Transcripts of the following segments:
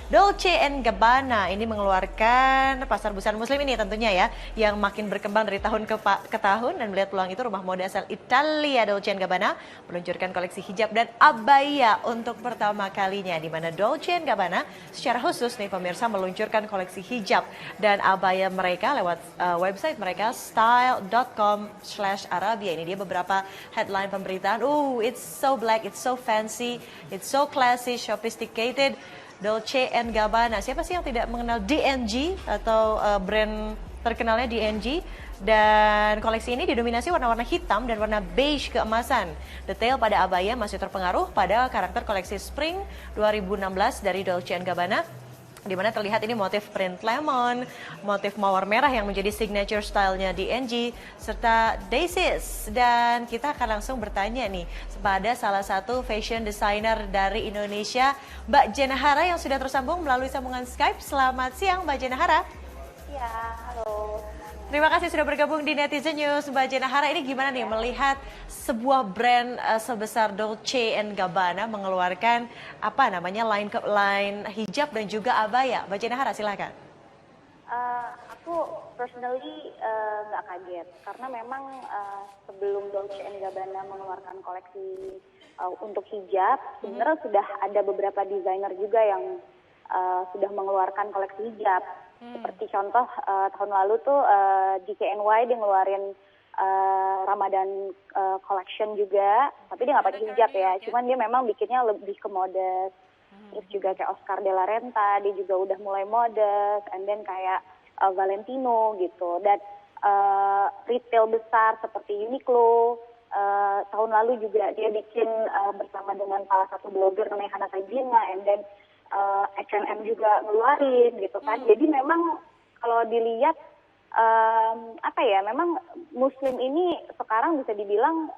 Dolce Gabbana ini mengeluarkan pasar busana muslim ini tentunya ya, yang makin berkembang dari tahun ke tahun, dan melihat peluang itu rumah mode asal Italia Dolce Gabbana meluncurkan koleksi hijab dan abaya untuk pertama kalinya, di mana Dolce Gabbana secara khusus nih pemirsa meluncurkan koleksi hijab dan abaya mereka lewat website mereka style.com/Arabia. Ini dia beberapa headline pemberitaan. It's so black, it's so fancy, it's so classy, sophisticated. Dolce Gabbana. Siapa sih yang tidak mengenal DNG atau brand terkenalnya DNG? Dan koleksi ini didominasi warna-warna hitam dan warna beige keemasan. Detail pada abaya masih terpengaruh pada karakter koleksi Spring 2016 dari Dolce Gabbana, di mana terlihat ini motif print lemon, motif mawar merah yang menjadi signature stylenya DNG, serta daisies. Dan kita akan langsung bertanya nih pada salah satu fashion designer dari Indonesia, Mbak Jenahara, yang sudah tersambung melalui sambungan Skype. Selamat siang Mbak Jenahara. Ya, halo. Terima kasih sudah bergabung di Netizen News. Mbak Jenahara, ini gimana nih melihat sebuah brand sebesar Dolce Gabbana mengeluarkan line hijab dan juga abaya? Mbak Jenahara, silakan. Aku personally nggak kaget karena memang sebelum Dolce Gabbana mengeluarkan koleksi untuk hijab, sebenarnya sudah ada beberapa desainer juga yang sudah mengeluarkan koleksi hijab. Seperti contoh tahun lalu tuh DKNY dia ngeluarin Ramadan collection juga, tapi dia nggak pakai hijab ya, cuman dia memang bikinnya lebih ke modest. Terus juga kayak Oscar de la Renta, dia juga udah mulai modest, and then kayak Valentino gitu. Dan retail besar seperti Uniqlo, tahun lalu juga dia bikin bersama dengan salah satu blogger namanya Hana Sajina, and then H&M juga ngeluarin gitu kan. Jadi memang kalau dilihat memang Muslim ini sekarang bisa dibilang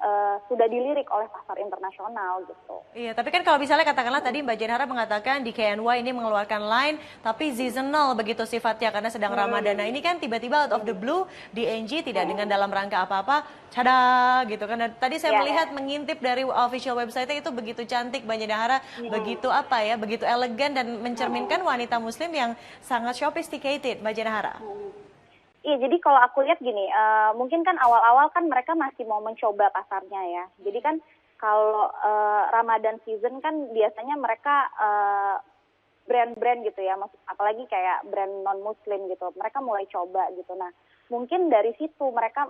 sudah dilirik oleh pasar internasional gitu. Iya, tapi kan kalau misalnya katakanlah tadi Mbak Jenhara mengatakan di KNY ini mengeluarkan line tapi seasonal begitu sifatnya karena sedang Ramadan. Nah, ini kan tiba-tiba out of the blue DNG tidak dengan dalam rangka apa-apa, cada gitu kan. Dan tadi saya melihat mengintip dari official website-nya itu begitu cantik Mbak Jenhara, begitu elegan dan mencerminkan wanita Muslim yang sangat sophisticated Mbak Jenhara. Iya, jadi kalau aku lihat gini, mungkin kan awal-awal kan mereka masih mau mencoba pasarnya ya. Jadi kan kalau Ramadan season kan biasanya mereka brand-brand gitu ya, apalagi kayak brand non-Muslim gitu, mereka mulai coba gitu. Nah, mungkin dari situ mereka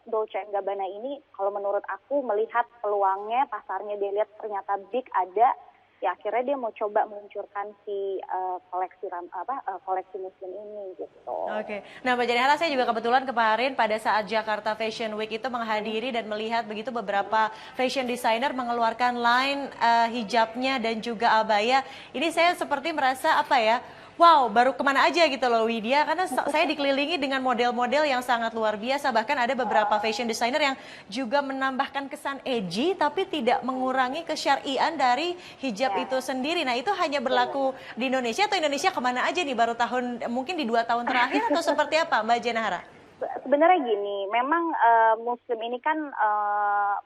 Dolce Gabbana ini kalau menurut aku melihat peluangnya, pasarnya dia lihat ternyata big ada. Ya akhirnya dia mau coba meluncurkan si koleksi Muslim ini gitu. Oke. Nah Mbak Jenhara, saya juga kebetulan kemarin pada saat Jakarta Fashion Week itu menghadiri dan melihat begitu beberapa fashion designer mengeluarkan line hijabnya dan juga abaya. Ini saya seperti merasa wow, baru kemana aja gitu loh Widya, karena saya dikelilingi dengan model-model yang sangat luar biasa. Bahkan ada beberapa fashion designer yang juga menambahkan kesan edgy tapi tidak mengurangi kesyarian dari hijab itu sendiri. Nah itu hanya berlaku di Indonesia atau Indonesia kemana aja nih, baru mungkin di 2 tahun terakhir atau seperti apa Mbak Jenhara? Sebenarnya gini, memang Muslim ini kan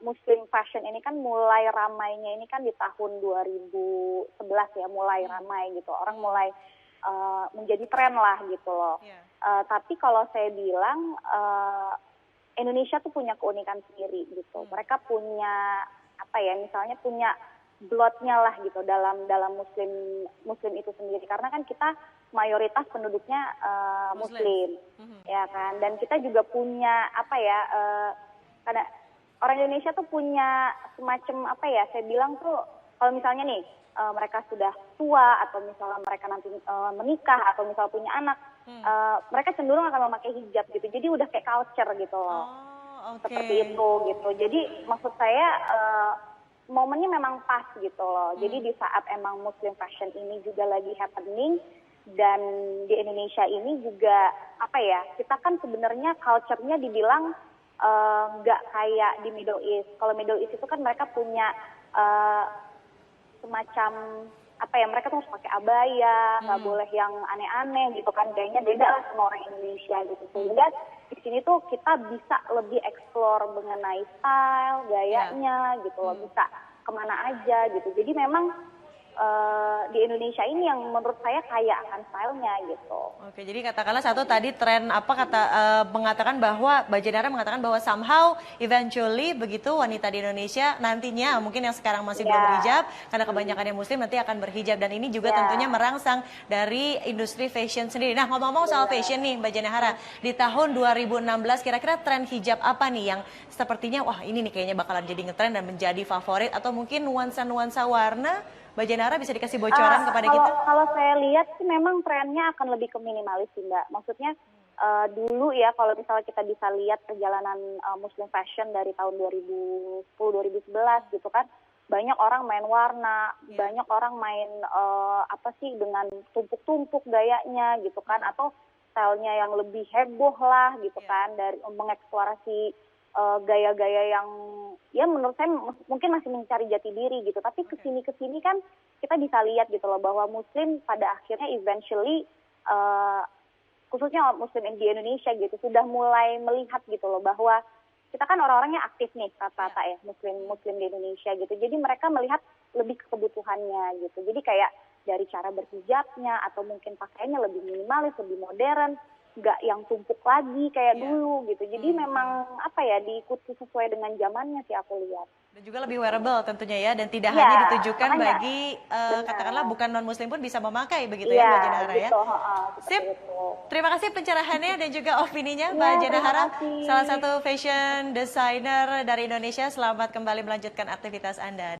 Muslim fashion ini kan mulai ramainya ini kan di tahun 2011 ya, mulai ramai gitu, orang mulai menjadi tren lah gitu loh. Tapi kalau saya bilang Indonesia tuh punya keunikan sendiri gitu. Mereka punya misalnya punya blotnya lah gitu dalam Muslim itu sendiri. Karena kan kita mayoritas penduduknya Muslim, ya kan. Dan kita juga punya karena orang Indonesia tuh punya semacam saya bilang tuh kalau misalnya nih mereka sudah tua atau misalnya mereka nanti menikah atau misalnya punya anak, mereka cenderung akan memakai hijab gitu. Jadi udah kayak culture gitu loh. Seperti itu gitu. Jadi maksud saya momennya memang pas gitu loh. Jadi di saat emang Muslim fashion ini juga lagi happening dan di Indonesia ini juga kita kan sebenarnya culture-nya dibilang nggak kayak di Middle East. Kalau Middle East itu kan mereka punya semacam mereka tuh harus pakai abaya, nggak boleh yang aneh-aneh gitu kan, gayanya beda lah sama orang Indonesia gitu. Sehingga di sini tuh kita bisa lebih explore mengenai style, gayanya gitu loh, bisa kemana aja gitu. Jadi memang di Indonesia ini yang menurut saya kaya akan stylenya gitu. Oke, jadi katakanlah satu tadi tren mengatakan bahwa Mbak Jenara mengatakan bahwa somehow eventually begitu wanita di Indonesia nantinya mungkin yang sekarang masih belum berhijab karena kebanyakannya muslim nanti akan berhijab, dan ini juga tentunya merangsang dari industri fashion sendiri. Nah, ngomong-ngomong soal fashion nih Mbak Jenara, di tahun 2016 kira-kira tren hijab apa nih yang sepertinya wah ini nih kayaknya bakalan jadi ngetren dan menjadi favorit, atau mungkin nuansa-nuansa warna? Mbak Jenara bisa dikasih bocoran kepada kita? Kalau saya lihat sih memang trennya akan lebih ke minimalis sih Mbak. Maksudnya dulu ya kalau misalnya kita bisa lihat perjalanan Muslim fashion dari tahun 2010-2011 gitu kan, banyak orang main warna, banyak orang main dengan tumpuk-tumpuk gayanya gitu kan, atau stylenya yang lebih heboh lah gitu kan, dari mengeksplorasi gaya-gaya yang ya menurut saya mungkin masih mencari jati diri gitu. Tapi kesini kan kita bisa lihat gitu loh bahwa muslim pada akhirnya eventually khususnya muslim di Indonesia gitu sudah mulai melihat gitu loh bahwa kita kan orang-orangnya aktif nih rata-rata ya muslim di Indonesia gitu. Jadi mereka melihat lebih ke kebutuhannya gitu. Jadi kayak dari cara berhijabnya atau mungkin pakaiannya lebih minimalis, lebih modern, nggak yang tumpuk lagi kayak dulu gitu. Jadi memang diikuti sesuai dengan zamannya sih aku lihat. Dan juga lebih wearable tentunya ya, dan tidak hanya ditujukan bagi katakanlah bukan non muslim pun bisa memakai begitu ya Mbak Jenara ya. Sip. Terima kasih pencerahannya dan juga opininya Mbak Jenara, salah satu fashion designer dari Indonesia. Selamat kembali melanjutkan aktivitas Anda.